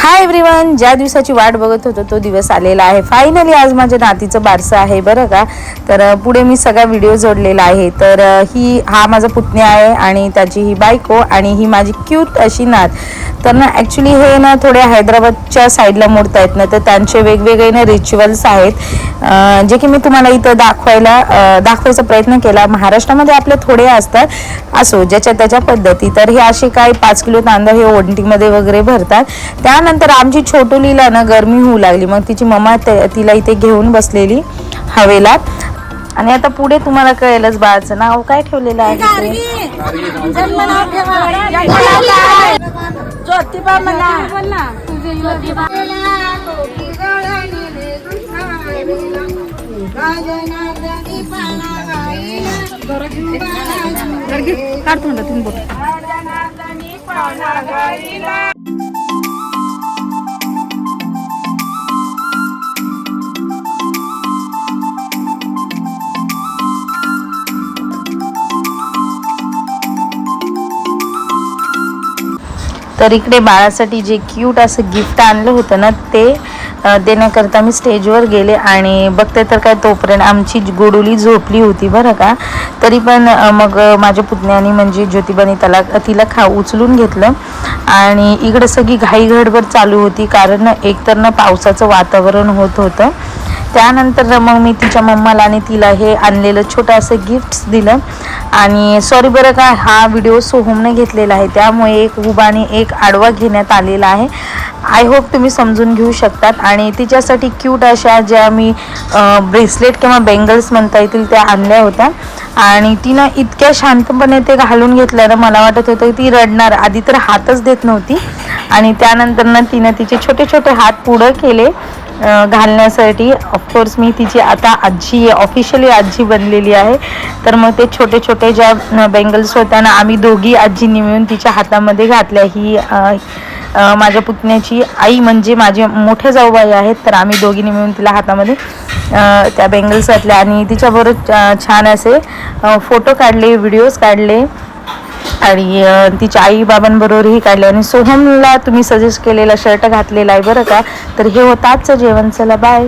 Hi everyone, ज्या दिवसाची वाट बघत होतो तो दिवस आलेला आहे. फायनली आज माझ्या नातीचं बारसं आहे बरं का. तर पुढे मी सगळा व्हिडिओ जोडलेला आहे. तर हा माझा पुतण्या आहे आणि त्याची ही बायको आणि ही माझी क्यूट अशी नात. तर ना ॲक्च्युली हे ना थोडे हैदराबादच्या साईडला मोडत आहेत ना, तर त्यांचे वेगवेगळे ना रिच्युअल्स आहेत जे की मी तुम्हाला इथं दाखवायचा प्रयत्न केला. महाराष्ट्रामध्ये आपले थोडे असतात, असो ज्याच्या त्याच्या पद्धती. तर हे असे काय 5 किलो तांदूळ हे ओंटीमध्ये वगैरे भरतात. त्यानंतर आमची छोटुलीला ना गरमी होऊ लागली, मग तिची मम्मा तिला इथे घेऊन बसलेली हवेला. आणि आता पुढे तुम्हाला कळेलच बाळाचं नाव काय ठेवलेलं आहे. तर इकडे बाळासाठी जे क्यूट असं गिफ्ट आणलं होतं ना, ते देण्याकरता मी स्टेजवर गेले आणि बघते तर काय तोपर्यंत आमची गोडुली झोपली होती बरं का. तरी पण मग माझ्या पुतण्याने म्हणजे ज्योतिबाने तिला उचलून घेतलं आणि इकडे सगळी घाई गडबड चालू होती, कारण एकतर ना पावसाचं वातावरण होत होतं. त्यानंतर मग मी तिच्या मम्माला आणि तिला हे आणलेलं छोटं असं गिफ्ट्स दिलं. आणि सॉरी बरं का, हा व्हिडिओ सोहमने घेतलेला आहे, त्यामुळे एक उभा आणि एक आडवा घेण्यात आलेला आहे. आय होप तुम्ही समजून घेऊ शकतात. आणि तिच्यासाठी क्यूट अशा ज्या मी ब्रेसलेट किंवा बेंगल्स म्हणता येतील त्या आणल्या होत्या. आणि तिनं इतक्या शांतपणे ते घालून घेतलं ना, मला वाटत होतं ती रडणार. आधी तर हातच देत नव्हती आणि त्यानंतर ना तिनं तिचे छोटे छोटे हात पुढं केले घालण्यासाठी. ऑफकोर्स मी तिची आता आजी ऑफिशियली आजी बनलेली आहे. तर मग ते छोटे छोटे ज्या बेंगल्स होत्या ना, आम्ही दोघी आजींनी मिळून तिच्या हातामध्ये घातल्या. ही माझ्या पुतण्याची आई म्हणजे माझे मोठे जाऊबाई आहेत. तर आम्ही दोघींनी मिळून तिला हातामध्ये त्या बेंगल्स घातल्या आणि तिच्याबरोबर छान असे फोटो काढले, व्हिडिओज काढले आणि तिच्या आई बाबांबरोबरही काढले. आणि सोहमला तुम्ही सजेस्ट केलेला शर्ट घातलेला आहे बरं का. तर हे होतं आजचं जेवण. चला बाय.